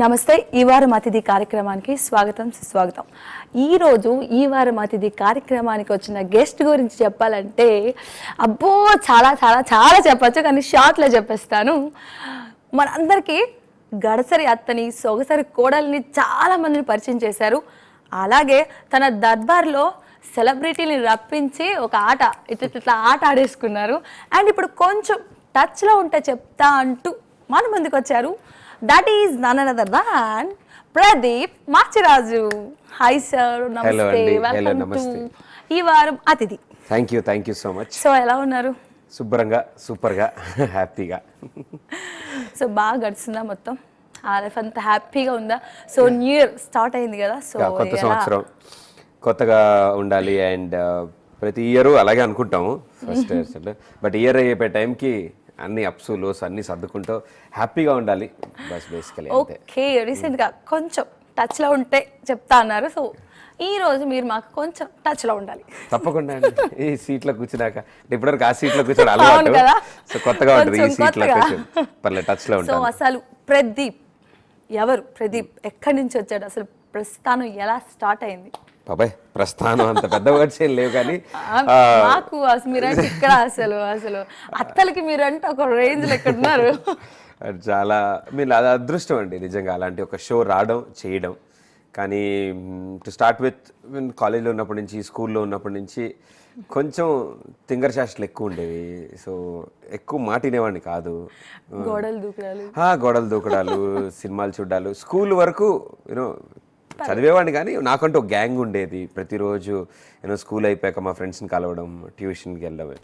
నమస్తే. ఈ వారం అతిథి కార్యక్రమానికి స్వాగతం సుస్వాగతం. ఈరోజు ఈ వారం అతిథి కార్యక్రమానికి వచ్చిన గెస్ట్ గురించి చెప్పాలంటే అబ్బో చాలా చాలా చాలా చెప్పచ్చు, కానీ షార్ట్లో చెప్పేస్తాను. మనందరికీ గడసరి అత్తని, సొగసరి కోడల్ని చాలా మందిని పరిచయం చేశారు. అలాగే తన దర్బార్లో సెలబ్రిటీని రప్పించి ఒక ఆట ఇట్లా ఆట ఆడేసుకున్నారు. అండ్ ఇప్పుడు కొంచెం టచ్లో ఉంటే చెప్తా అంటూ మన ముందుకు వచ్చారు. That is none other than Pradeep Machiraju. Hi sir, namaste. Welcome to ఈ వారం అతిథి. Thank you so much. So ఎలా ఉన్నారు? శుభ్రంగా, సూపర్గా, హ్యాపీగా. సో బాగా గడుస్తుందా మొత్తం? ఆ లైఫ్ అంతా హ్యాపీగా ఉందా? సో న్యూ ఇయర్ స్టార్ట్ అయింది కదా, సో కొత్త సంవత్సరం కొత్తగా ఉండాలి. అండ్ ప్రతి ఇయర్ అలాగే అనుకుంటాము ఫస్ట్ బట్ ఇయర్ అయిపోయే టైంకి అన్ని అప్స్ లోస్ అన్ని సర్దుకుంటూ హ్యాపీగా ఉండాలి బస్ బేసికలీ. ఓకే, రీసెంట్గా కొంచెం టచ్లో ఉంటే చెప్తా అన్నారు. సో ఈ రోజు మీరు మాకు కొంచెం టచ్లో ఉండాలి. తప్పకుండా అండి. ఈ సీట్లో కూర్చున్నాక ఇప్పటివరకు ఆ సీట్లో కూర్చోడం అలవాటు కదా, సో కొత్తగా ఉంటుంది ఈ సీట్లో కూర్చొని పర్లేదు టచ్లో ఉంటాను. సో అసలు ప్రదీప్ ఎవరు? ప్రదీప్ ఎక్కడి నుంచి వచ్చాడు? అసలు ప్రస్థానం ఎలా స్టార్ట్ అయింది? బాబాయ్ ప్రస్థానం అంత పెద్ద వర్డ్స్ ఏం లేవు, కానీ మాకు అసలు మీరంటే ఇక్కడ అసలు అత్తలకి మీరంటే ఒక రేంజ్ లో ఎక్కడ ఉన్నారు. చాలా మీరు అది అదృష్టం అండి నిజంగా, అలాంటి ఒక షో రావడం చేయడం. కానీ టు స్టార్ట్ విత్ కాలేజ్లో ఉన్నప్పటి నుంచి, స్కూల్లో ఉన్నప్పటి నుంచి కొంచెం తింగర్ శాస్త్రాలు ఎక్కువ ఉండేవి. సో ఎక్కువ మాట వినేవాడిని కాదు. గోడలు దూకడాలు, సినిమాలు చూడాలు. స్కూల్ వరకు యూనో చదివేవాడిని, కానీ నాకంటూ ఒక గ్యాంగ్ ఉండేది. ప్రతిరోజు నేను స్కూల్ అయిపోయాక మా ఫ్రెండ్స్ని కలవడం, ట్యూషన్కి వెళ్ళడం.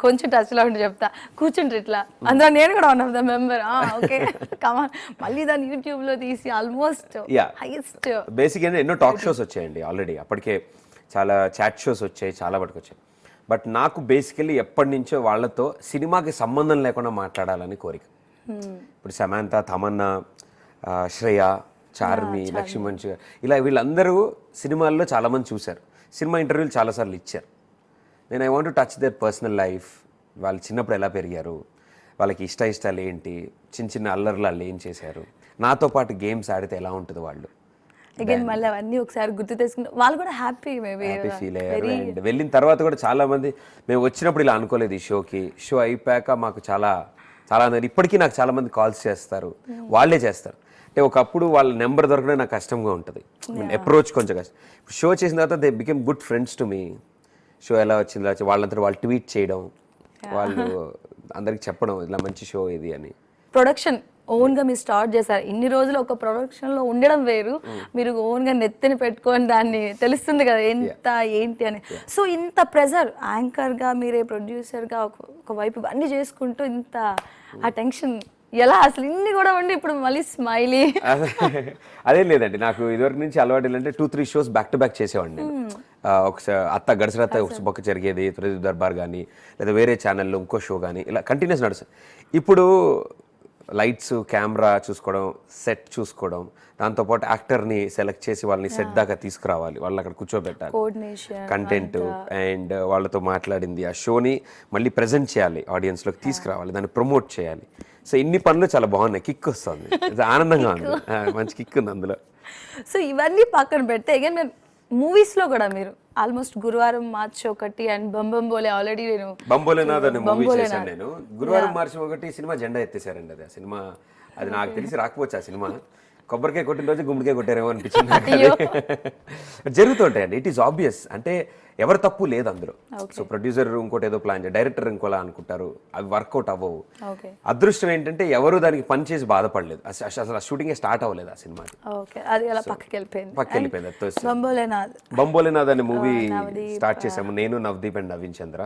కొంచెం టచ్లో ఉండి చెప్తా, కూర్చుంటారు ఇట్లా. అందులో నేను కూడా one of the member. Okay come on. మళ్ళీ దాన్ని యూట్యూబ్లో తీసి ఆల్మోస్ట్ హైయెస్ట్ బేసిక్ ఏంటంటే ఎన్నో టాక్ షోస్ వచ్చాయండి ఆల్రెడీ. అప్పటికే చాలా చాట్ షోస్ వచ్చాయి, చాలా పట్టుకు వచ్చాయి. బట్ నాకు బేసికలీ ఎప్పటి నుంచో వాళ్ళతో సినిమాకి సంబంధం లేకుండా మాట్లాడాలని కోరిక. ఇప్పుడు సమాంత, తమన్నా, శ్రేయ, చార్మి, లక్ష్మీ మంచు, ఇలా వీళ్ళందరూ సినిమాల్లో చాలామంది చూశారు. సినిమా ఇంటర్వ్యూలు చాలాసార్లు ఇచ్చారు. నేను I want to touch there personal life. వాళ్ళు చిన్నప్పుడు ఎలా పెరిగారు, వాళ్ళకి ఇష్టాలు ఏంటి, చిన్న చిన్న అల్లర్లు వాళ్ళు ఏం చేశారు, నాతో పాటు గేమ్స్ ఆడితే ఎలా ఉంటుంది వాళ్ళు. అగైన్ మళ్ళీ అవన్నీ ఒకసారి గుర్తు తెచ్చుకుంటే వాళ్ళు కూడా హ్యాపీ ఫీల్ అయ్యారు. అండ్ వెళ్ళిన తర్వాత కూడా చాలామంది మేము వచ్చినప్పుడు ఇలా అనుకోలేదు ఈ షోకి. షో అయిపోయాక మాకు చాలా ఇప్పటికీ నాకు చాలామంది కాల్స్ చేస్తారు, వాళ్ళే చేస్తారు. అంటే ఒకప్పుడు వాళ్ళ నెంబర్ దొరకడం నాకు కష్టంగా ఉంటుంది, అప్రోచ్ కొంచెం కష్టం. షో చేసిన తర్వాత they became good friends to me. Show ఎలా వచ్చిందో వాళ్ళంతా వాళ్ళు ట్వీట్ చేయడం, వాళ్ళు అందరికి చెప్పడం ఇలా మంచి షో ఇది అని. ప్రొడక్షన్ ఓన్గా మీరు స్టార్ట్ చేశారు. ఇన్ని రోజులు ఒక ప్రొడక్షన్లో ఉండడం వేరు, మీరు ఓన్గా నెత్తిని పెట్టుకొని దాన్ని తెలుస్తుంది కదా ఎంత ఏంటి అని. సో ఇంత ప్రెజర్, యాంకర్గా మీరే ప్రొడ్యూసర్గా ఒకవైపు అన్నీ చేసుకుంటూ ఇంత ఆ టెన్షన్ ఎలా అసలు ఇన్ని కూడా ఉండి ఇప్పుడు మళ్ళీ స్మైలీ? అదేం లేదండి, నాకు ఇదివరకు నుంచి అలవాటు ఏంటంటే 2-3 షోస్ బ్యాక్ టు బ్యాక్ చేసేవాడిని నేను. ఒకసారి అత్త గడసరత్త ఒక పక్క జరిగేది, ప్రదీప్ దర్బార్ కానీ లేదా వేరే ఛానల్లో ఇంకో షో కానీ ఇలా కంటిన్యూస్ నడుస్తుంది. ఇప్పుడు లైట్స్, కెమెరా చూసుకోవడం, సెట్ చూసుకోవడం, దాంతోపాటు యాక్టర్ని సెలెక్ట్ చేసి వాళ్ళని సెట్ దాకా తీసుకురావాలి, వాళ్ళని అక్కడ కూర్చోబెట్టాలి, కంటెంట్ అండ్ వాళ్ళతో మాట్లాడింది ఆ షోని మళ్ళీ ప్రజెంట్ చేయాలి, ఆడియన్స్లోకి తీసుకురావాలి, దాన్ని ప్రమోట్ చేయాలి. సో ఇన్ని పనులు చాలా బాగున్నాయి, కిక్ వస్తుంది, ఆనందంగా ఉంది, మంచి కిక్ ఉంది అందులో. సో ఇవన్నీ పక్కన పెడితే అగైన్ మీరు మూవీస్లో కూడా మీరు ఆల్మోస్ట్ గురువారం మార్చి 1 అండ్ బంబంబోలే ఆల్రెడీ నేను బంబోలేనాథ్ అనే మూవీ చేశాను నేను. గురువారం మార్చి 1 సినిమా జెండా ఎత్తేసారండి. అది ఆ సినిమా అది నాకు తెలిసి రాకపోవచ్చు. ఆ సినిమా కొబ్బరికాయ కొట్టిన రోజు గుమ్మడికాయ కొట్టారేమో అనిపించింది. జరుగుతుంటాయండి, ఇట్ ఈస్ ఆబ్వియస్. అంటే ఎవరు తప్పు లేదు అందులో. సో ప్రొడ్యూసర్ ఇంకోటి ఏదో ప్లాన్ చేయాలి, డైరెక్టర్ ఇంకోలా అనుకుంటారు, అవి వర్కౌట్ అవ్వవు. అదృష్టం ఏంటంటే ఎవరు దానికి పని చేసి బాధపడలేదు, అసలు ఆ షూటింగ్ స్టార్ట్ అవ్వలేదు ఆ సినిమా. పక్కకి వెళ్ళిపోయింది. బంబోలేనాథ్ అనే మూవీ స్టార్ట్ చేసాము నేను, నవదీప్ అండ్ నవీన్ చంద్ర,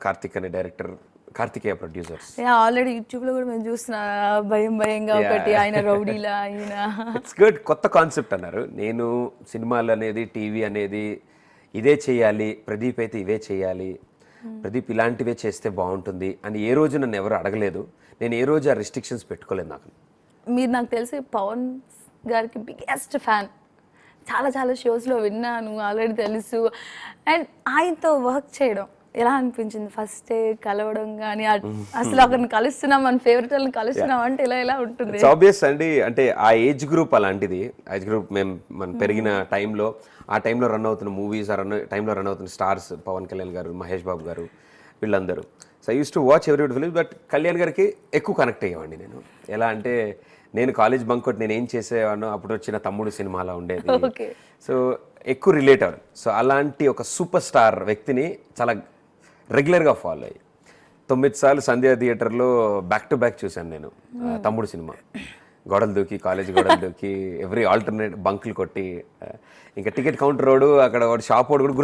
కార్తిక్ అనే director, Karthikeya producers. Already YouTube లో కూడా మేము చూస్తున్నా, భయంగా ఒకటి ఆయన రౌడీలా ఆయన. ఇట్స్ గుడ్, కొత్త కాన్సెప్ట్ అన్నారు. నేను సినిమాలు అనేది, టీవీ అనేది ఇదే చేయాలి, ప్రదీప్ అయితే ఇవే చేయాలి, ప్రదీప్ ఇలాంటివే చేస్తే బాగుంటుంది అని ఏ రోజు నన్ను ఎవరు అడగలేదు. నేను ఏ రోజు ఆ రెస్ట్రిక్షన్స్ పెట్టుకోలేదు. మీరు నాకు తెలిసి పవన్ గారికి బిగ్గెస్ట్ ఫ్యాన్, చాలా షోస్లో విన్నాను, ఆల్రెడీ తెలుసు. అండ్ ఆయనతో వర్క్ చేయడం ఎలా అనిపించింది ఫస్ట్ కలవడం కానీ అసలు ఒకరిని కలుస్తున్నాం మన ఫేవరెట్ వాళ్ళని కలుస్తున్నాం అంటే ఎలా ఉంటుంది? ఇట్స్ ఆబ్వియస్ అండి, అంటే ఆ ఏజ్ గ్రూప్ అలాంటిది. ఏజ్ గ్రూప్ మనం పెరిగిన టైంలో, ఆ టైంలో రన్ అవుతున్న మూవీస్, ఆ టైంలో రన్ అవుతున్న స్టార్స్ పవన్ కళ్యాణ్ గారు, మహేష్ బాబు గారు, వీళ్ళందరూ. So I use to watch every film. But Kalyan గారికి ఎక్కువ కనెక్ట్ అయ్యేవాడిని నేను. ఎలా అంటే నేను కాలేజ్ బంక్ కొట్టి నేను ఏం చేసేవాడినో అప్పుడు వచ్చిన తమ్ముడు సినిమాలో ఉండేది. సో ఎక్కువ రిలేట్ అవ్వదు. సో అలాంటి ఒక సూపర్ స్టార్ వ్యక్తిని చాలా రెగ్యులర్గా ఫాలో అయ్యి 9 సార్లు సంధ్యా థియేటర్లో బ్యాక్ టు బ్యాక్ చూశాను నేను తమ్ముడు సినిమా. గోడలు దూకి, కాలేజ్ గోడలు దూకి, ఎవ్రీ ఆల్టర్నేట్ బంకులు కొట్టి, ఇంకా టికెట్ కౌంటర్ రోడ్ అక్కడ వాడు షాప్ వాడు కూడా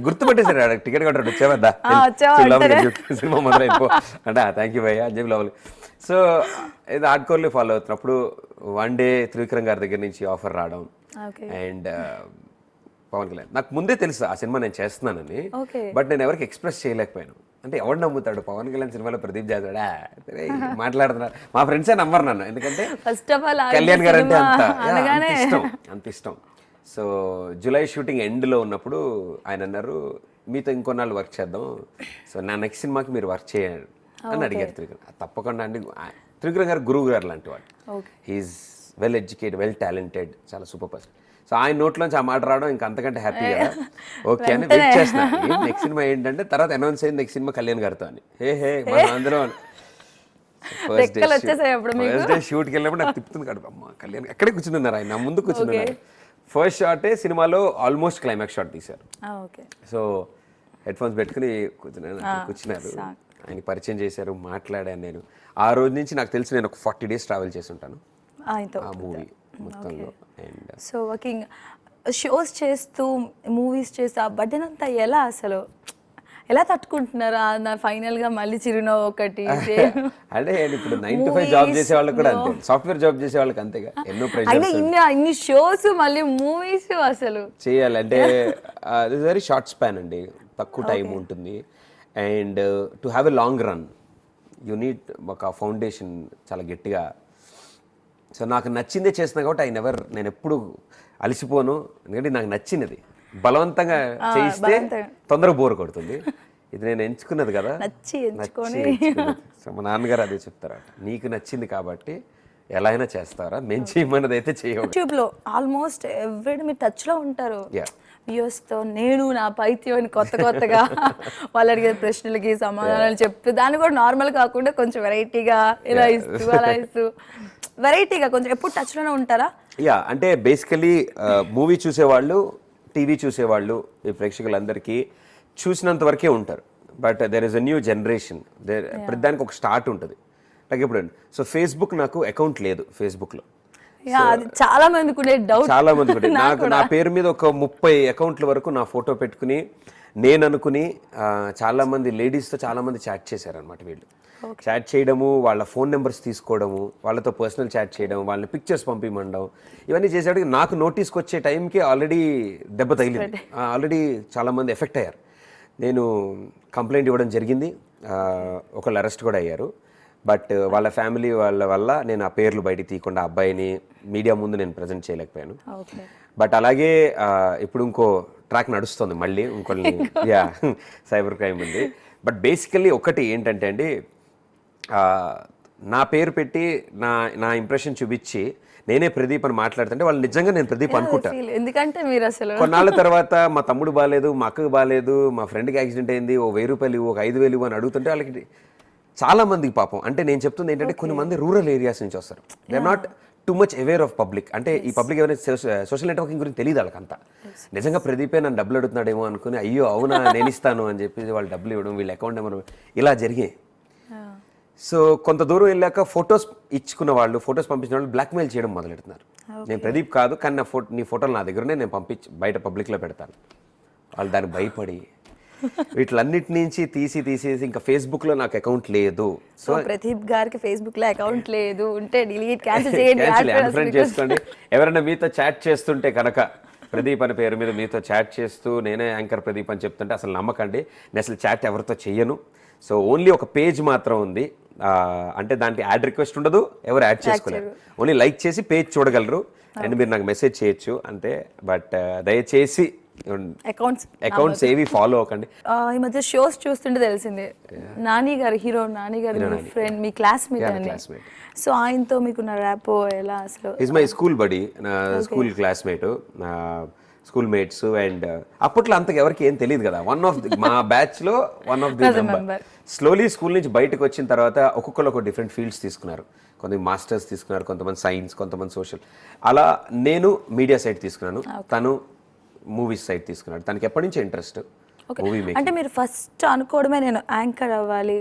గుర్తుపట్టేశాడు టికెట్ కౌంటర్ వచ్చేవద్దా సినిమా మొదలైపో అంటే థ్యాంక్ యూ భయ్యా అని చెప్పి లోపలి. సో ఇది హార్డ్ కోర్లీ ఫాలో అవుతున్నప్పుడు వన్ డే త్రివిక్రమ్ గారి దగ్గర నుంచి ఆఫర్ రావడం అండ్ పవన్ కళ్యాణ్. నాకు ముందే తెలుసు ఆ సినిమా నేను చేస్తున్నానని, బట్ నేను ఎవరికి ఎక్స్ప్రెస్ చేయలేకపోయాను. అంటే ఎవరు నమ్ముతాడు పవన్ కళ్యాణ్ సినిమాలో ప్రదీప్ చేస్తాడా మాట్లాడుతున్నారు, మా ఫ్రెండ్సే నమ్మరు నన్ను, ఎందుకంటే కళ్యాణ్ గారు అంటే అంత ఇష్టం. సో జూలై షూటింగ్ ఎండ్లో ఉన్నప్పుడు ఆయన అన్నారు మీతో ఇంకొన్నాళ్ళు వర్క్ చేద్దాం, సో నా నెక్స్ట్ సినిమాకి మీరు వర్క్ చేయండి అని అడిగారు త్రివిక్రమ్. తప్పకుండా అండి, త్రివిక్రమ్ గారు గురువు గారు లాంటి వాడు. He's well educated, well talented, చాలా సూపర్ పర్సన్. సో ఆయన నోట్లోంచి ఆ మాట రావడం ఇంకా అంతకంటే హ్యాపీ కదా. ఓకే అని వెయిట్ చేస్తున్నాను నెక్స్ట్ సినిమా ఏంటంటే. తర్వాత అనౌన్స్ అయింది నెక్స్ట్ సినిమా కళ్యాణ్ గారితో అని. మన అందరూ ఫస్ట్ డే షూట్కి వెళ్ళినప్పుడు నాకు తిప్పుతుంది కడుపు, అమ్మ కళ్యాణ్ ఎక్కడే కూర్చున్నారు, ఆయన నా ముందు కూర్చున్నారు. ఫస్ట్ షాటే సినిమాలో ఆల్మోస్ట్ క్లైమాక్స్ షాట్ తీశారు. సో హెడ్ ఫోన్స్ పెట్టుకుని కూర్చున్నారు, ఆయన పరిచయం చేశారు, మాట్లాడాను నేను. ఆ రోజు నుంచి నాకు తెలిసి నేను ఒక 40 days ట్రావెల్ చేసి ఉంటాను ఆ మూవీ మొత్తంలో. అండ్ సో వర్కింగ్ షోస్ చేస్తూ మూవీస్ చేస్తూ ఆ బర్డెన్ అంతా ఎలా తట్టుకుంటున్నారా ఫైనల్గా మళ్ళీ చిరునవ్వు ఒకటి? అంటే ఇప్పుడు 9 to 5 జాబ్ చేసే వాళ్ళకి కూడా అంతే, సాఫ్ట్వేర్ జాబ్ చేసే వాళ్ళకి అంతేగా, ఎన్నో ప్రెషర్స్, ఇన్ని షోస్ మళ్ళీ మూవీస్ అసలు చేయాలంటే దిస్ వెరీ షార్ట్ స్పాన్ అండి, తక్కువ టైం ఉంటుంది. And to have a long run you need ఒక ఫౌండేషన్ చాలా గట్టిగా. సో నాకు నచ్చిందే చేస్తున్నా కాబట్టి నేను ఎప్పుడు అలసిపోను, ఎందుకంటే నాకు నచ్చినది బలవంతంగా చేయిస్తే తొందరగా బోర్ కొడుతుంది. ఇది నేను ఎంచుకున్నది కదా, సో మా నాన్నగారు అదే చెప్తారు, నీకు నచ్చింది కాబట్టి ఎలా అయినా చేస్తారా, మేము చేయమన్నది అయితే చేయవు. యూట్యూబ్లో ఆల్మోస్ట్ ఎవ్రీడే మీరు టచ్లో ఉంటారు వ్యూస్తో. నేను నా పైత్యం కొత్తగా వాళ్ళు అడిగే ప్రశ్నలకి సమాధానాలు చెప్తూ, దాన్ని కూడా నార్మల్ కాకుండా కొంచెం వెరైటీగా ఇలా ఇస్తూ అలా ఇస్తూ వెరైటీగా కొంచెం ఎప్పుడు టచ్లోనే ఉంటారా? అంటే బేసికలీ మూవీ చూసేవాళ్ళు, టీవీ చూసేవాళ్ళు, ఈ ప్రేక్షకులందరికీ చూసినంత వరకే ఉంటారు. But there is a new generation, ప్రతిదానికి ఒక స్టార్ట్ ఉంటుంది. లైక్ ఇప్పుడు సో ఫేస్బుక్ నాకు అకౌంట్ లేదు, ఫేస్బుక్లో చాలా మందికి ఉండే నాకు నా పేరు మీద ఒక 30 అకౌంట్ల వరకు నా ఫోటో పెట్టుకుని నేను అనుకుని చాలా మంది లేడీస్తో చాలా మంది చాట్ చేశారనమాట. వీళ్ళు చాట్ చేయడము, వాళ్ళ ఫోన్ నెంబర్స్ తీసుకోవడము, వాళ్ళతో పర్సనల్ చాట్ చేయడం, వాళ్ళని పిక్చర్స్ పంపించడం, ఇవన్నీ చేసేటికి నాకు నోటీస్కి వచ్చే టైంకి ఆల్రెడీ దెబ్బ తగిలింది, ఆల్రెడీ చాలామంది ఎఫెక్ట్ అయ్యారు. నేను కంప్లైంట్ ఇవ్వడం జరిగింది, ఒకళ్ళు అరెస్ట్ కూడా అయ్యారు. బట్ వాళ్ళ ఫ్యామిలీ వాళ్ళ వల్ల నేను ఆ పేర్లు బయటికి తీయకుండా అబ్బాయిని మీడియా ముందు నేను ప్రజెంట్ చేయలేకపోయాను. బట్ అలాగే ఇప్పుడు ఇంకో ట్రాక్ నడుస్తుంది మళ్ళీ, ఇంకొన్ని సైబర్ క్రైమ్ ఉంది. బట్ బేసికల్లీ ఒకటి ఏంటంటే అండి, నా పేరు పెట్టి నా ఇంప్రెషన్ చూపించి నేనే ప్రదీప్ అని మాట్లాడుతుంటే వాళ్ళు నిజంగా నేను ప్రదీప్ అనుకుంటాను. ఎందుకంటే మీరు అసలు కొన్నాళ్ళ తర్వాత మా తమ్ముడు బాగాలేదు, మా అక్కకు బాగాలేదు, మా ఫ్రెండ్కి యాక్సిడెంట్ అయింది, ఓ 1000 రూపాయలు ఇవ్వు, ఒక 5000 ఇవ్వు అని అడుగుతుంటే వాళ్ళకి చాలా మందికి పాపం. అంటే నేను చెప్తుంది ఏంటంటే కొన్ని మంది రూరల్ ఏరియాస్ నుంచి వస్తారు, they are not too much aware of public. అంటే ఈ పబ్లిక్ ఎవరైనా సోషల్ నెట్వర్కింగ్ గురించి తెలియదు వాళ్ళకంతా. నిజంగా ప్రదీపే నన్ను డబ్బులు అడుగుతున్నాడేమో అనుకుని అయ్యో అవునా నేను ఇస్తాను అని చెప్పి వాళ్ళు డబ్బులు ఇవ్వడం, వీళ్ళ అకౌంట్ నెంబర్ ఇలా జరిగాయి. సో కొంత దూరం వెళ్ళాక ఫొటోస్ ఇచ్చుకున్న వాళ్ళు, ఫొటోస్ పంపించిన వాళ్ళు బ్లాక్మెయిల్ చేయడం మొదలెడుతున్నారు. నేను ప్రదీప్ కాదు, కానీ నీ ఫోటోలు నా దగ్గరనే నేను పంపించి బయట పబ్లిక్లో పెడతాను. వాళ్ళు దానికి భయపడి వీటిలన్నిటి నుంచి తీసేసి ఇంకా ఫేస్బుక్లో నాకు అకౌంట్ లేదు. సో ప్రదీప్ గారికి ఫేస్బుక్లో అకౌంట్ లేదు, ఉంటే డిలీట్ క్యాన్సిల్ చేయండి, అన్ఫ్రెండ్ చేసుకోండి. ఎవరైనా మీతో చాట్ చేస్తుంటే కనుక ప్రదీప్ అనే పేరు మీద మీతో చాట్ చేస్తూ నేనే యాంకర్ ప్రదీప్ అని చెప్తుంటే అసలు నమ్మకండి, నేను అసలు చాట్ ఎవరితో చెయ్యను. సో ఓన్లీ ఒక పేజ్ మాత్రం ఉంది, అంటే దానికి యాడ్ రిక్వెస్ట్ ఉండదు, ఎవరు యాడ్ చేసుకోలేరు, ఓన్లీ లైక్ చేసి పేజ్ చూడగలరు అండ్ మీరు నాకు మెసేజ్ చేయొచ్చు అంతే. బట్ దయచేసి అకౌంట్స్ ఏవి ఫాలో అవ్వకండి. ఈ మధ్య షోస్ చూస్తుంటే తెలిసింది, నాని గారు, హీరో నాని గారు మీ ఫ్రెండ్, మీ క్లాస్మేట్ అండి. సో ఆయనతో మీకున్న ర్యాపో ఎలా అసలు? ఈజ్ మై స్కూల్ బడీ, నా స్కూల్ క్లాస్మేట్, నా స్కూల్ మేట్స్. అండ్ అప్పట్లో అంతకు ఎవరికి ఏం తెలియదు కదా, మా బ్యాచ్ లో one of the member. Slowly school నుంచి బయటకు వచ్చిన తర్వాత ఒక్కొక్కరు ఒక డిఫరెంట్ ఫీల్డ్స్ తీసుకున్నారు. కొంతమంది మాస్టర్స్ తీసుకున్నారు, కొంతమంది సైన్స్, కొంతమంది సోషల్. అలా నేను మీడియా సైడ్ తీసుకున్నాను, తను మూవీస్ సైడ్ తీసుకున్నాడు. తనకి ఎప్పటి నుంచి ఇంట్రెస్ట్ మూవీ మేకింగ్. అంటే మీరు ఫస్ట్ అనుకోవడమే నేను యాంకర్ అవ్వాలి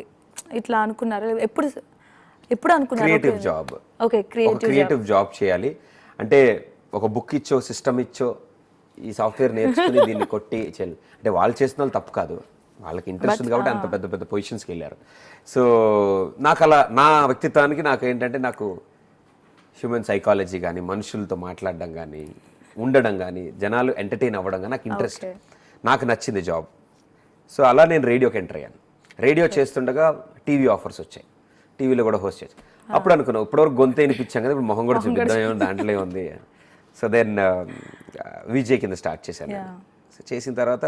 ఇట్లా అనుకున్నారు? ఎప్పుడు అనుకున్నారు? Creative job. Okay, creative job చేయాలి అంటే ఒక బుక్ ఇచ్చో సిస్టమ్ ఇచ్చో ఈ సాఫ్ట్వేర్ నేర్చుకుని దీన్ని కొట్టి చేయాలి అంటే వాళ్ళు చేసిన వాళ్ళు తప్పు కాదు, వాళ్ళకి ఇంట్రెస్ట్ ఉంది కాబట్టి అంత పెద్ద పెద్ద పొజిషన్స్కి వెళ్ళారు. సో నాకు అలా నా వ్యక్తిత్వానికి నాకు ఏంటంటే నాకు హ్యూమన్ సైకాలజీ కానీ, మనుషులతో మాట్లాడడం కానీ, ఉండడం కానీ, జనాలు ఎంటర్టైన్ అవ్వడం కానీ నాకు ఇంట్రెస్ట్, నాకు నచ్చింది జాబ్. సో అలా నేను రేడియోకి ఎంటర్ అయ్యాను. రేడియో చేస్తుండగా టీవీ ఆఫర్స్ వచ్చాయి, టీవీలో కూడా హోస్ట్ చేయొచ్చు. అప్పుడు అనుకున్నాను ఇప్పటివరకు గొంతు వినిపించాం కదా, ఇప్పుడు మొహం కూడా చూపిద్దాం, ఏమో దాంట్లో ఉంది. సో దెన్ విజయ్ కింద స్టార్ట్ చేశాను. సో చేసిన తర్వాత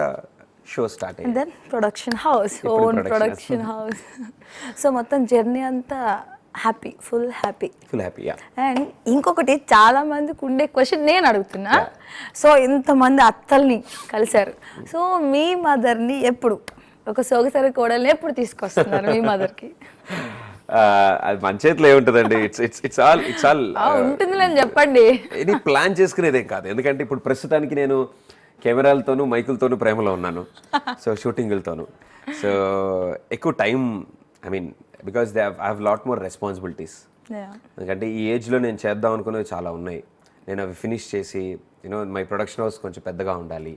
షో స్టార్ట్ అయ్యింది. Then production house, own production house. So మొత్తం జర్నీ అంతా హ్యాపీ, ఫుల్ హ్యాపీ. అండ్ ఇంకొకటి చాలా మందికి ఉండే క్వశ్చన్ నేను అడుగుతున్నా. సో ఇంతమంది అత్తల్ని కలిశారు, సో మీ మదర్ని ఎప్పుడు, ఒక సోగసరి కోడల్ని ఎప్పుడు తీసుకొస్తున్నారు మీ మదర్కి? అది మన చేతిలో ఏముంటుందండి, ఇట్స్ ఆల్ ఉంటుందిలే చెప్పండి. ఇది ప్లాన్ చేసుకునేదేం కాదు, ఎందుకంటే ఇప్పుడు ప్రస్తుతానికి నేను కెమెరాలతోనూ మైకులతోనూ ప్రేమలో ఉన్నాను. సో షూటింగ్లతోనూ సో ఎక్కువ time, I mean because I have lot more responsibilities. ఎందుకంటే ఈ ఏజ్లో నేను చేద్దాం అనుకునేవి చాలా ఉన్నాయి. నేను అవి ఫినిష్ చేసి మై ప్రొడక్షన్ హౌస్ కొంచెం పెద్దగా ఉండాలి.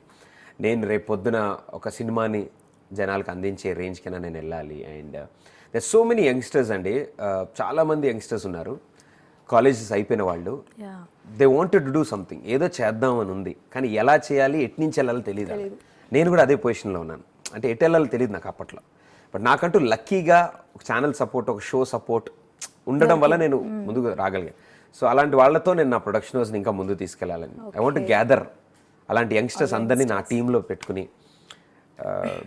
నేను రేపు పొద్దున ఒక సినిమాని జనాలకు అందించే రేంజ్ కింద నేను వెళ్ళాలి. And there so many youngsters అండి, చాలామంది యంగ్స్టర్స్ ఉన్నారు, కాలేజెస్ అయిపోయిన వాళ్ళు. They wanted to do something, ఏదో చేద్దాం అని ఉంది, కానీ ఎలా చేయాలి, ఎటు నుంచి వెళ్ళాలో తెలియదు. నేను కూడా అదే పొజిషన్లో ఉన్నాను, అంటే ఎటు వెళ్ళాలో తెలియదు నాకు అప్పట్లో. బట్ నాకంటూ లక్కీగా ఒక ఛానల్ సపోర్ట్, ఒక షో సపోర్ట్ ఉండడం వల్ల నేను ముందుకు రాగలిగాను. సో అలాంటి వాళ్ళతో నేను నా ప్రొడక్షన్ హౌస్ని ఇంకా ముందుకు తీసుకెళ్ళాలని ఐ వాంట్ టు గ్యాదర్ అలాంటి యంగ్స్టర్స్ అందరినీ నా టీంలో పెట్టుకుని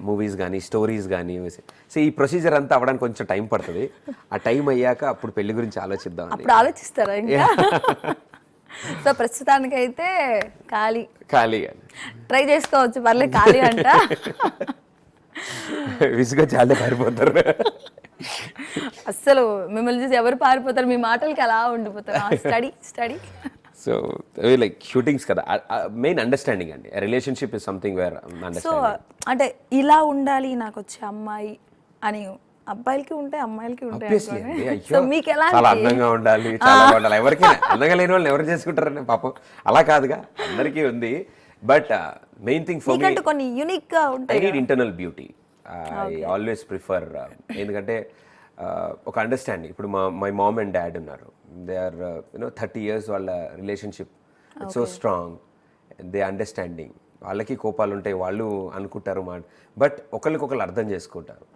మూవీస్ కానీ, స్టోరీస్ కానీ. సో ఈ ప్రొసీజర్ అంతా అవ్వడానికి కొంచెం టైం పడుతుంది. ఆ టైం అయ్యాక అప్పుడు పెళ్లి గురించి ఆలోచిద్దాం. అప్పుడు ఆలోచిస్తారా ఇంకా? సో ప్రస్తుతానికి అయితే ఖాళీగా ట్రై చేసుకోవచ్చు, పర్లేదు, ఖాళీ అంట. విసుగా చాలా పారిపోతారు అస్సలు మిమ్మల్ని చూసి ఎవరు పారిపోతారు, మీ మాటలకి అలా ఉండిపోతారు. స్టడీ. సో లైక్ షూటింగ్స్ కదా, మెయిన్ అండర్స్టాండింగ్ అండి. Relationship is something where understanding. So అంటే ఇలా ఉండాలి నాకు వచ్చే అమ్మాయి అని అబ్బాయిలకి ఉంటాయి, అమ్మాయిలకి ఉంటాయి. సో మీకు ఎలా? చాలా అందంగా ఉండాలి, చాలా బాగుండాలి. ఎవరికైనా అందంగా లేని వాళ్ళు ఎవరు చేసుకుంటారని పాపం, అలా కాదుగా, అందరికీ ఉంది. But main thing for me కొన్ని యూనిక్ గా ఉంటాయి. I need internal beauty. I always prefer, ఎందుకంటే ఒక అండర్స్టాండింగ్. ఇప్పుడు మై మామ్ అండ్ డాడ్ ఉన్నారు, దే ఆర్ 30 years వాళ్ళ relationship so strong, they understanding. వాళ్ళకి కోపాలు ఉంటాయి, వాళ్ళు అనుకుంటారు బట్ ఒకరికొకరు అర్థం చేసుకుంటారు.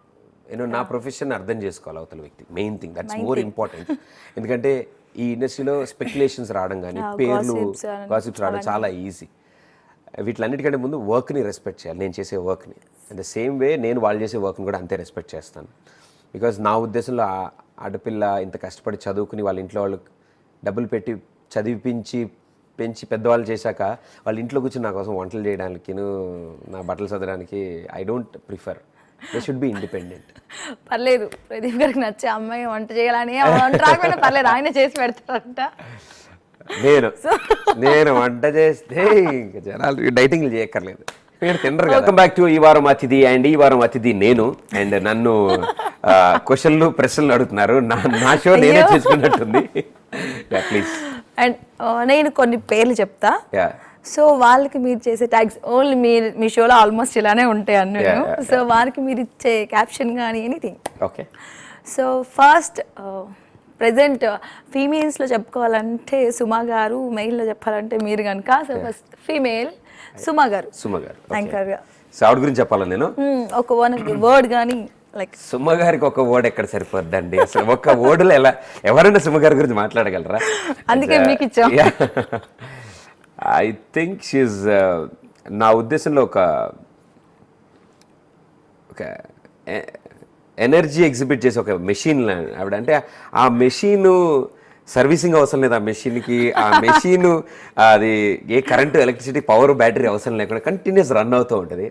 నా ప్రొఫెషన్ అర్థం చేసుకోవాలి అవతల వ్యక్తి, main thing, that's more important. ఎందుకంటే ఈ ఇండస్ట్రీలో స్పెక్యులేషన్స్ రావడం కానీ, పేర్లు గాసిప్స్ రావడం చాలా ఈజీ. వీటిలన్నిటికంటే ముందు వర్క్ని రెస్పెక్ట్ చేయాలి, నేను చేసే వర్క్ని. అండ్ ద సేమ్ వే నేను వాళ్ళు చేసే వర్క్ని కూడా అంతే రెస్పెక్ట్ చేస్తాను. బికాజ్ నా ఉద్దేశంలో ఆడపిల్ల ఇంత కష్టపడి చదువుకుని వాళ్ళ ఇంట్లో వాళ్ళకి డబ్బులు పెట్టి చదివిపించి పెంచి పెద్దవాళ్ళు చేశాక వాళ్ళ ఇంట్లో కూర్చొని నా కోసం వంటలు చేయడానికి, నా బట్టలు చదవడానికి I don't prefer. They should be independent. పర్లేదు, ప్రదీప్ గారికి నచ్చే అమ్మాయి వంట చేయాలని, వంట రాకపోయినా పర్లేదు, ఆయన చేసి పెడతారంట. నేను వంట చేస్తే ఇంకా జనాలు డైటింగ్లు చేయక్కర్లేదు, తినరు. వెల్కమ్ బ్యాక్ టు ఈ వారం అతిథి. అండ్ ఈ వారం అతిథి నేను. అండ్ నన్ను క్వశ్చన్లు ప్రశ్నలు అడుగుతున్నారు, నా షో నేనే చేసుకున్నట్టుంది. ప్లీజ్. అండ్ నేను కొన్ని పేర్లు చెప్తా, సో వాళ్ళకి మీరు చేసే ట్యాగ్స్ ఓన్లీ మీ షోలో ఆల్మోస్ట్ ఇలానే ఉంటాయి అన్నీ. సో వారికి మీరు ఇచ్చే క్యాప్షన్ కానీ anything. Okay. So first present ఫీమేల్స్లో చెప్పుకోవాలంటే సుమా గారు, మెయిల్లో చెప్పాలంటే మీరు కనుక. సో ఫస్ట్ ఫీమేల్ సుమా గారు యాంకర్గా. సో ఆవిడ గురించి చెప్పాలా నేను? ఒక వర్డ్ కానీ లైక్. సుమ గారికి ఒక వర్డ్ ఎక్కడ సరిపోద్దండి అసలు, ఒక వర్డ్లో ఎలా ఎవరైనా సుమ గారి గురించి మాట్లాడగలరా? అందుకే మీకు ఇచ్చాం. ఐ థింక్ షీఈస్ నా ఉద్దేశంలో ఒక ఎనర్జీ ఎగ్జిబిట్ చేసే ఒక మెషిన్ ఆవిడ. అంటే ఆ మెషిన్ సర్వీసింగ్ అవసరం లేదు, ఆ మెషిన్కి ఆ మెషిన్ అది ఏ కరెంటు ఎలక్ట్రిసిటీ పవర్ బ్యాటరీ అవసరం లేకుండా కంటిన్యూస్ రన్ అవుతూ ఉంటుంది.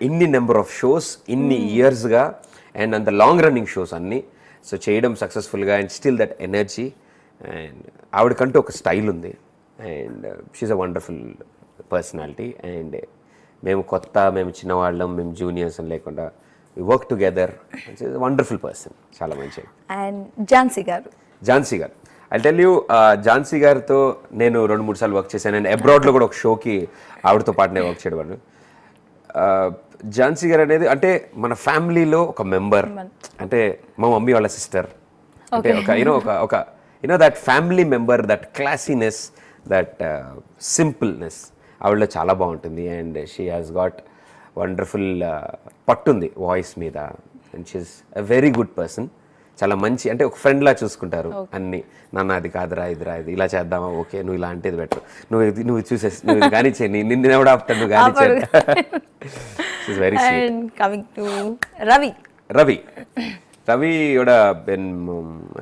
ఇన్ని నెంబర్ ఆఫ్ షోస్ ఇన్ని ఇయర్స్గా అండ్ అంత లాంగ్ రన్నింగ్ షోస్ అన్నీ సో చేయడం సక్సెస్ఫుల్గా and still that energy. And ఆవిడకంటూ ఒక స్టైల్ ఉంది and she's a wonderful personality. And మేము చిన్నవాళ్ళం, మేము జూనియర్స్ అని లేకుండా we work together. Wonderful person, చాలా మంచిది. అండ్ ఝాన్సీ గారు ఐ టెల్ యూ, ఝాన్సీ గారితో నేను 2-3 సార్లు వర్క్ చేశాను. అండ్ అబ్రాడ్లో కూడా ఒక షోకి ఆవిడతో పాటు నేను వర్క్ చేయడం. ఝాన్సీ గారు అనేది అంటే మన ఫ్యామిలీలో ఒక మెంబర్, అంటే మా మమ్మీ వాళ్ళ సిస్టర్, అంటే ఒక that family member, that classiness, that simpleness ఆవిడలో చాలా బాగుంటుంది. And she has got wonderful పట్టుంది వాయిస్ మీద. And she's a very good person. చాలా మంచి, అంటే ఒక ఫ్రెండ్లా చూసుకుంటారు అన్ని. నాన్న అది కాదురా, ఇదిరా, ఇది ఇలా చేద్దామా, ఓకే నువ్వు ఇలా అంటే ఇది బెటర్, నువ్వు చూసేసి నువ్వు ఇది కానీ చేయి, నిన్ను ఎవడ ఆపుతాడు, నువ్వు కానీ చేయి. Very sweet. Coming to Ravi కూడా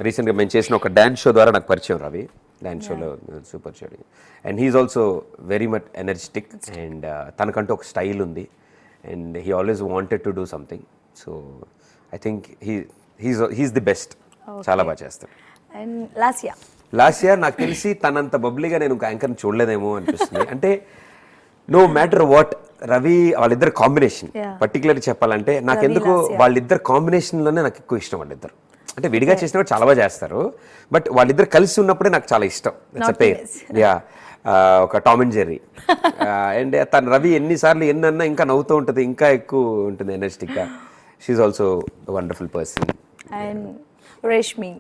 రీసెంట్గా మేము చేసిన ఒక డ్యాన్స్ షో ద్వారా నాకు పరిచయం. రవి డ్యాన్స్ షోలో super show. And he's also very much energetic and తనకంటూ ఒక స్టైల్ ఉంది. And he always wanted to do something. So I think he's the best. చాలా బాగా చేస్తాడు. అండ్ లాస్ట్ ఇయర్ నాకు తెలిసి తనంత బబ్లీగా నేను ఒక యాంకర్ని చూడలేదేమో అనిపిస్తుంది. అంటే నో మ్యాటర్ వాట్, రవి వాళ్ళిద్దరు కాంబినేషన్ పర్టికులర్గా చెప్పాలంటే నాకు ఎందుకు వాళ్ళిద్దరు కాంబినేషన్లోనే నాకు ఎక్కువ ఇష్టం. వాళ్ళిద్దరు అంటే విడిగా చేసినప్పుడు చాలా బాగా చేస్తారు, బట్ వాళ్ళిద్దరు కలిసి ఉన్నప్పుడే నాకు చాలా ఇష్టం. యా, ఒక టామ్ అండ్ జెర్రీ. అండ్ తను రవి ఎన్నిసార్లు ఎన్నన్నా ఇంకా నవ్వుతూ ఉంటుంది, ఇంకా ఎక్కువ ఉంటుంది ఎనర్జెటిక్గా. She's also wonderful person. And Rashmi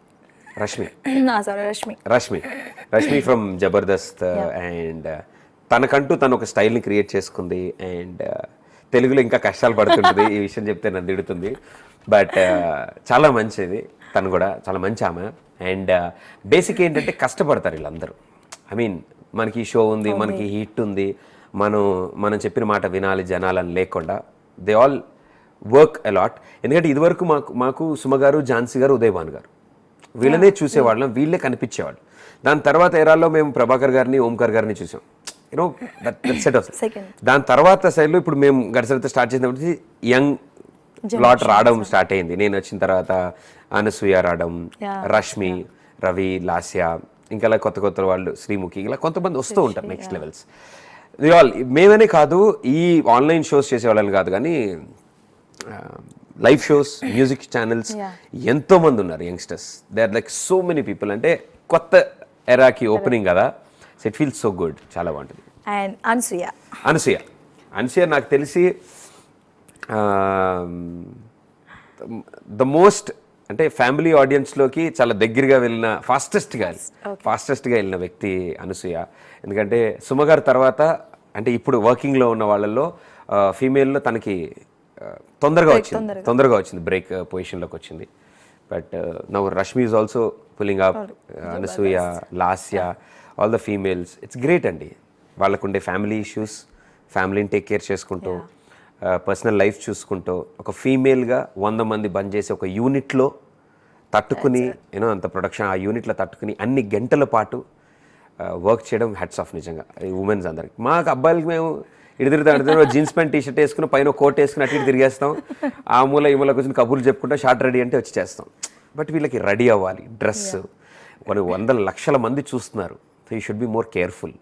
from Jabardasth. And తనకంటూ తను ఒక స్టైల్ని క్రియేట్ చేసుకుంది. అండ్ తెలుగులో ఇంకా కష్టాలు పడుతుంటుంది, ఈ విషయం చెప్తే నన్ను తిడుతుంది, బట్ చాలా మంచిది. తను కూడా చాలా మంచి ఆమె. అండ్ బేసిక్ ఏంటంటే కష్టపడతారు వీళ్ళందరూ. ఐ మీన్ మనకి షో ఉంది, మనకి హిట్ ఉంది, మనం చెప్పిన మాట వినాలి జనాలని లేకుండా దే ఆల్ వర్క్ అలాట్. ఎందుకంటే ఇదివరకు మాకు సుమ గారు, ఝాన్సీ గారు, ఉదయభాను గారు వీళ్ళనే చూసేవాళ్ళం, వీళ్ళే కనిపించేవాళ్ళు. దాని తర్వాత ఎరాల్లో మేము ప్రభాకర్ గారిని, ఓంకార్ గారిని చూసాం. Set of. దాని తర్వాత సైడ్లో ఇప్పుడు మేము గడిసరితో స్టార్ట్ చేసినప్పుడు యంగ్ లాట్ రావడం స్టార్ట్ అయింది. నేను వచ్చిన తర్వాత అనసూయ రావడం, రష్మి, రవి, లాస్య, ఇంకా ఇలా కొత్త వాళ్ళు, శ్రీముఖి, ఇలా కొంతమంది వస్తూ ఉంటారు నెక్స్ట్ లెవెల్స్. మేమనే కాదు, ఈ ఆన్లైన్ షోస్ చేసేవాళ్ళని కాదు కానీ లైవ్ షోస్, మ్యూజిక్ ఛానల్స్ ఎంతో మంది ఉన్నారు youngsters. They are like so many people. అంటే కొత్త ఎరాకి ఓపెనింగ్ కదా, so it feels so good, చాలా బాగుంటుంది. అండ్ అనసూయ నాకు తెలిసి ద మోస్ట్, అంటే ఫ్యామిలీ ఆడియన్స్లోకి చాలా దగ్గరగా వెళ్ళిన ఫాస్టెస్ట్గా వెళ్ళిన వ్యక్తి అనసూయ. ఎందుకంటే సుమగారు తర్వాత, అంటే ఇప్పుడు వర్కింగ్లో ఉన్న వాళ్ళల్లో ఫీమేల్లో తనకి తొందరగా వచ్చింది బ్రేక్ పొజిషన్లోకి వచ్చింది. But now Rashmi is also pulling up, Anasuya, Lasya, all the females. It's great అండి. వాళ్ళకుండే ఫ్యామిలీ ఇష్యూస్, ఫ్యామిలీని టేక్ కేర్ చేసుకుంటూ, పర్సనల్ లైఫ్ చూసుకుంటూ, ఒక ఫీమేల్గా 100 మంది బంద్ చేసి ఒక యూనిట్లో తట్టుకుని, అంత ప్రొడక్షన్ ఆ యూనిట్లో తట్టుకుని అన్ని గంటల పాటు వర్క్ చేయడం హ్యాట్స్ ఆఫ్ నిజంగా ఈ ఉమెన్స్ అందరికి. మాకు అబ్బాయిలకి మేము తిరుగుతాం, జీన్స్ ప్యాంట్ టీషర్ట్ వేసుకుని పైన కోట్ వేసుకుని అటు తిరిగేస్తాం, ఆ మూల ఈ మూల కూర్చొని కబుర్లు చెప్పుకుంటా షార్ట్ రెడీ అంటే వచ్చి చేస్తాం. బట్ వీళ్ళకి రెడీ అవ్వాలి, డ్రెస్, కొన్ని 100,00,000 మంది చూస్తున్నారు. So you should be more careful.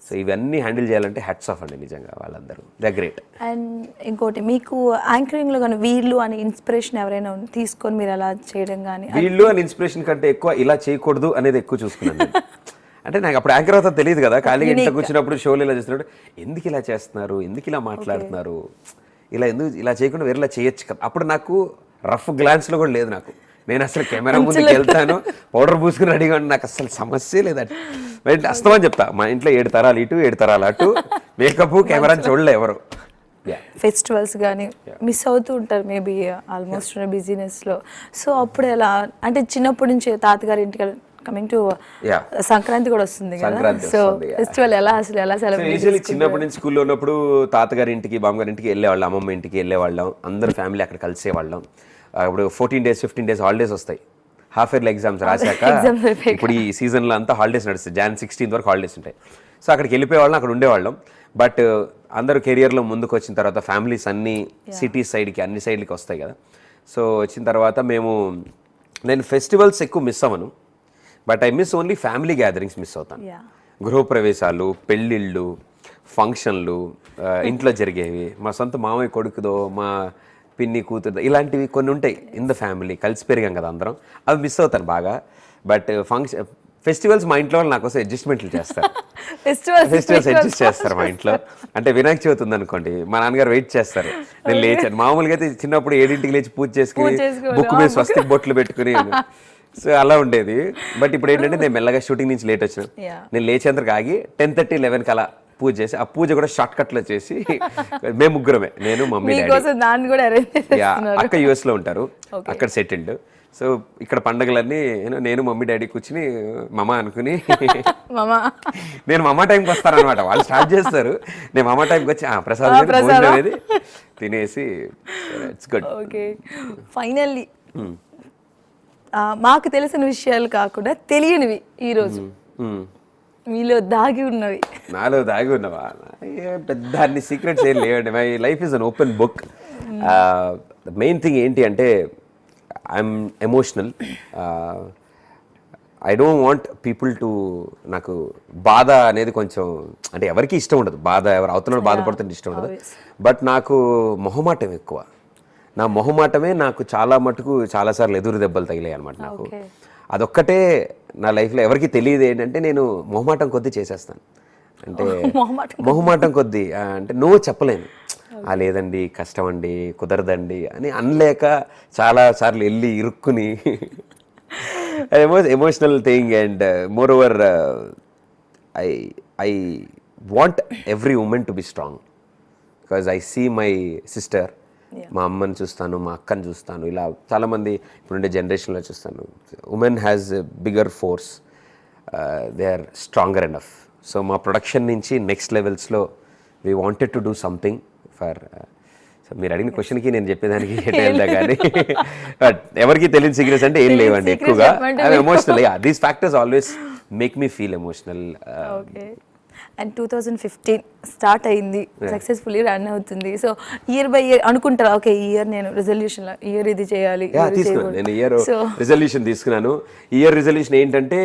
So ఇవన్నీ హ్యాండిల్ చేయాలంటే హ్యాట్స్ ఆఫ్ అండి నిజంగా, వాళ్ళందరూ దే గ్రేట్. అండ్ ఇంకోటి, మీకు యాంకరింగ్లో కానీ వీళ్ళు అని ఇన్స్పిరేషన్ ఎవరైనా తీసుకొని మీరు అలా చేయడం కానీ? వీళ్ళు అని ఇన్స్పిరేషన్ కంటే ఎక్కువ ఇలా చేయకూడదు అనేది ఎక్కువ చూసుకున్నాను. అంటే నాకు అప్పుడు యాంకర్ అవుతా తెలియదు కదా, ఖాళీగా ఇంట్లో కూర్చున్నప్పుడు షోలు ఇలా చేస్తున్నప్పుడు ఎందుకు ఇలా చేస్తున్నారు, ఎందుకు ఇలా మాట్లాడుతున్నారు, ఇలా చేయకుండా వేరేలా చేయొచ్చు కదా. అప్పుడు నాకు రఫ్ గ్లాన్స్లో కూడా లేదు నాకు. నేను అసలు కెమెరా ముందుకు వెళ్తాను, పౌడర్ పూసుకుని రెడీగా ఉండి, నాకు అసలు సమస్య లేదండి. అస్తమని చెప్తా, మా ఇంట్లో 7 తరాలు ఇటు 7 తరాలు అటు, మేకప్ కెమెరాని చూడలే ఎవరు. ఫెస్టివల్స్ కానీ మిస్ అవుతూ ఉంటారు మేబీ ఆల్మోస్ట్ బిజినెస్లో. సో అప్పుడు ఎలా, అంటే చిన్నప్పటి నుంచి తాతగారి ఇంటికి కమింగ్ టు Yeah. సంక్రాంతి కూడా వస్తుంది కదా, సంక్రాంతి సో వస్తుంది, yeah. ఫెస్టివల్ ఎలా సెలబ్రేట్ యూజువల్లీ చిన్నప్పటి నుంచి స్కూల్లో ఉన్నప్పుడు తాతగారి ఇంటికి బామ్మగారి ఇంటికి వెళ్ళేవాళ్ళం, అమ్మమ్మ ఇంటికి వెళ్ళేవాళ్ళం, అందరు ఫ్యామిలీ అక్కడ కలిసేవాళ్ళం. ఇప్పుడు 14 days 15 days హాలిడేస్ వస్తాయి, హాఫ్ ఇయర్లీ ఎగ్జామ్స్ రాశాక. Exams అయిపోయాక. ఇప్పుడు ఈ సీజన్లో అంతా హాలిడేస్ నడుస్తాయి, Jan 16th వరకు హాలిడేస్ ఉంటాయి. సో అక్కడికి వెళ్ళిపోయేవాళ్ళం, అక్కడ ఉండేవాళ్ళం. బట్ అందరూ కెరియర్లో ముందుకు వచ్చిన తర్వాత ఫ్యామిలీస్ అన్ని సిటీ సైడ్కి అన్ని సైడ్లకి వస్తాయి కదా. సో వచ్చిన తర్వాత నేను ఫెస్టివల్స్ ఎక్కువ మిస్ అవ్వను, but I miss only family gatherings miss అవుతాను. Yeah. గృహప్రవేశాలు, పెళ్ళిళ్ళు, ఫంక్షన్లు, ఇంట్లో జరిగేవి, మా సొంత మామయ్య కొడుకుదో మా పిన్ని కూతురు, ఇలాంటివి కొన్ని ఉంటాయి ఇన్ ద ఫ్యామిలీ, కలిసి పెరిగాం కదా అందరం, అవి మిస్ అవుతాను బాగా. బట్ ఫెస్టివల్స్ మా ఇంట్లో వాళ్ళు నా కోసం అడ్జస్ట్మెంట్లు చేస్తారు. ఫెస్టివల్స్ అడ్జస్ట్ చేస్తారు మా ఇంట్లో. అంటే వినాయక చవితి ఉందనుకోండి, మా నాన్నగారు వెయిట్ చేస్తారు, నేను లేచాను. మామూలుగా అయితే చిన్నప్పుడు 7ంటికి లేచి పూజ చేసుకుని బుక్ మీద స్వస్తికి బొట్లు పెట్టుకుని, సో అలా ఉండేది. బట్ ఇప్పుడు ఏంటంటే నేను మెల్లగా షూటింగ్ నుంచి లేట్ వచ్చిన, నేను లేచేంతకు ఆగి 10:30 11కి అలా పూజ చేసి, ఆ పూజ కూడా షార్ట్ కట్లో చేసి, మేము ముగ్గురమే, నేను మమ్మీ డాడీ. అక్క US లో ఉంటారు, అక్కడ సెటిల్డ్. సో ఇక్కడ పండుగలన్నీ నేను మమ్మీ డాడీ కూర్చుని మమ అనుకుని నేను మమ్మ టైంకి వస్తారనమాట. వాళ్ళు స్టార్ట్ చేస్తారు, నేను మమ్మ టైంకి వచ్చి ప్రసాదం అనేది తినేసి ఇట్స్ గుడ్. ఓకే, ఫైనల్లీ మాకు తెలిసిన విషయాలు కాకుండా తెలియనివి ఈరోజు మీలో దాగి ఉన్నవి. నాలో దాగి ఉన్నవా? పెద్ద అన్ని సీక్రెట్స్ ఏం లేవండి. My life is an open book. Main thing ఏంటి అంటే I'm emotional. I don't want people to, నాకు బాధ అనేది కొంచెం, అంటే ఎవరికి ఇష్టం ఉండదు బాధ, ఎవరు అవుతున్నాడు బాధపడుతుంటే ఇష్టం ఉండదు. బట్ నాకు మొహమాటం ఎక్కువ. నా మొహమాటమే నాకు చాలా మటుకు చాలాసార్లు ఎదురు దెబ్బలు తగిలాయి అనమాట. నాకు అదొక్కటే నా లైఫ్లో ఎవరికి తెలియదు ఏంటంటే, నేను మొహమాటం కొద్దీ చేసేస్తాను. అంటే మొహమాటం కొద్దీ అంటే నువ్వు చెప్పలేను, లేదండి కష్టం అండి కుదరదండి అని అనలేక చాలా సార్లు వెళ్ళి ఇరుక్కుని emotional thing. And moreover I want every women to be strong, because I see my sister, మా అమ్మని చూస్తాను, మా అక్కని చూస్తాను, ఇలా చాలామంది ఇప్పుడుండే జనరేషన్లో చూస్తాను. Women has bigger force, they are stronger enough. So మా ప్రొడక్షన్ నుంచి నెక్స్ట్ లెవెల్స్లో we wanted to do something for. So మీరు అడిగిన క్వశ్చన్కి నేను చెప్పేదానికి వెళ్దా కానీ బట్ ఎవరికి తెలియని సీక్రెట్స్ అంటే ఏం లేవండి ఎక్కువగా. I'm emotional. These factors always make me feel emotional. And 2015 start అయింది, సక్సెస్ఫుల్లీ రన్ అవుతుంది. సో ఇయర్ బై ఇయర్ అనుకుంటారా, ఓకే ఈ ఇయర్ నేను రిజల్యూషన్ ఇయర్ ఇది చేయాలి, తీసుకున్నాను. నేను ఇయర్ రిజల్యూషన్ తీసుకున్నాను. ఇయర్ రిజల్యూషన్ ఏంటంటే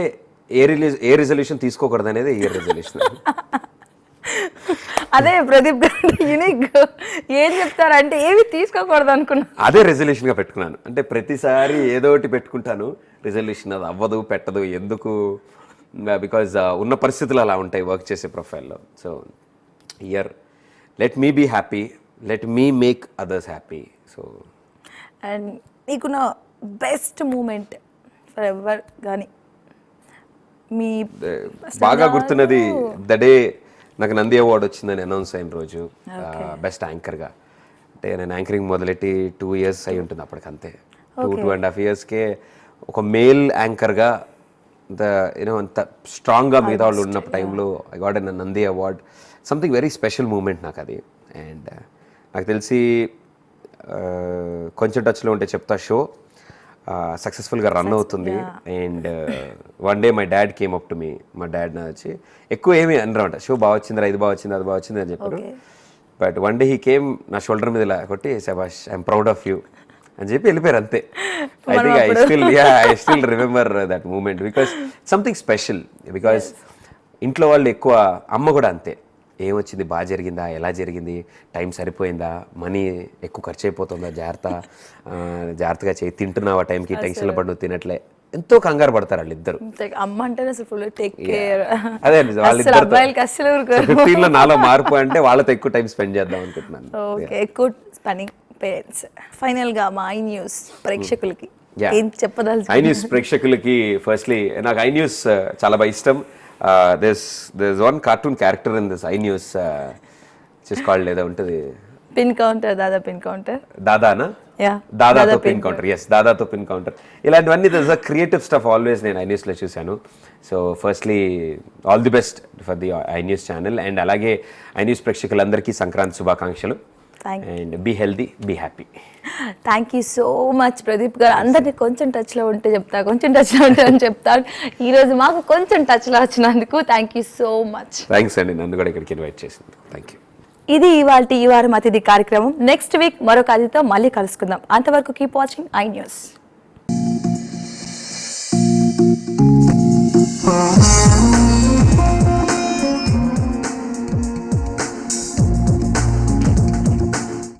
ఏ రిజల్యూషన్ తీసుకోకూడదు అనేది ఇయర్ రిజల్యూషన్. అదే ప్రదీప్ గారు యూనిక్ ఏం చెప్తారంటే ఏవి తీసుకోకూడదు అనుకున్నా, అదే రెజల్యూషన్గా పెట్టుకున్నాను. అంటే ప్రతిసారి ఏదో ఒకటి పెట్టుకుంటాను రెజల్యూషన్, అది అవ్వదు పెట్టదు ఎందుకు, బికాజ్ ఉన్న పరిస్థితులు అలా ఉంటాయి వర్క్ చేసే ప్రొఫైల్లో. So year let me be happy, let me make others happy. So and నీకున్న బెస్ట్ మూమెంట్ ఫర్ ఎవర్ కానీ మీ బాగా గుర్తున్నది ద డే నాకు నంది అవార్డు వచ్చిందని అనౌన్స్ అయిన రోజు, బెస్ట్ యాంకర్గా. అంటే నేను యాంకరింగ్ మొదలెట్టి 2 years అయి ఉంటుంది అప్పటికంతే. 2.5 yearsకే ఒక మేల్ యాంకర్గా అంత స్ట్రాంగ్గా మిగతా వాళ్ళు ఉన్న టైంలో I got an Nandi award. Something very special moment నాకు అది. అండ్ నాకు తెలిసి కొంచెం టచ్లో ఉంటే చెప్తా షో సక్సెస్ఫుల్గా రన్ అవుతుంది. And one day my dad came up to me, మా డాడ్ నా వచ్చి ఎక్కువ ఏమి అనరామంట, షో బాగా వచ్చిందిరా, ఇది బాగా వచ్చింది, అది బాగా వచ్చింది అని చెప్పారు. But one day he came, నా షోల్డర్ మీద ఇలా కొట్టి శభాష్ ఐఎమ్ ప్రౌడ్ ఆఫ్ యూ అని చెప్పి వెళ్ళిపోయారు అంతే. I think I still remember that moment because something special. Because ఇంట్లో వాళ్ళు ఎక్కువ, అమ్మ కూడా అంతే, ఏమొచ్చింది, బాగా జరిగిందా, ఎలా జరిగింది, టైం సరిపోయిందా, మనీ ఎక్కువ ఖర్చు అయిపోతుందా, జాగ్రత్తగా చేయి, తింటున్నావా టైంకి, టెన్షన్లో పడి నువ్వు తినట్లే, ఎంతో కంగారు పడతారు వాళ్ళిద్దరు. అమ్మ అంటే టేక్ కేర్. అదే వాళ్ళిద్దరు 15లో నాలో మార్పు అంటే వాళ్ళతో ఎక్కువ టైం స్పెండ్ చేద్దాం అనుకుంటున్నాను. ఎక్కువ స్పెండింగ్ పేరెంట్స్. ఫైనల్ గా మా ఐ న్యూస్ ప్రేక్షకులకి ఏం చెప్పదలుచు? ఐ న్యూస్ ప్రేక్షకులకి ఫస్ట్లీ నాకు ఐ న్యూస్ చాలా బాగా ఇష్టం. There's one cartoon character in this iNews, which is called ఏదో ఉంటుంది, pin counter, Dada pin counter. దాదానా? యా, దాదాతో పిన్ కౌంటర్, ఎస్, దాదాతో పిన్ కౌంటర్. ఇలాంటివన్నీ క్రియేటివ్ స్టఫ్ ఆల్వేస్ నేను ఐన్యూస్లో చూశాను. So firstly all the best for the iNews channel, and అలాగే ఐన్యూస్ ప్రేక్షకులందరికీ సంక్రాంతి శుభాకాంక్షలు. And be healthy, be happy. Thank you so much Pradeep garu. అందరినీ కొంచెం టచ్లో ఉంటే చెప్తా, కొంచెం టచ్లో ఉంటే అని చెప్తాను. ఈరోజు మాకు కొంచెం టచ్లో వచ్చినందుకు thank you so much. Thanks అండి, నన్ను కూడా ఇక్కడికి ఇన్వైట్ చేసింది. Thank you. ఇది ఈ వారం అతిథి కార్యక్రమం. నెక్స్ట్ వీక్ మరొక అతిథితో మళ్ళీ కలుసుకుందాం. అంతవరకు కీప్ వాచింగ్ ఐ న్యూస్.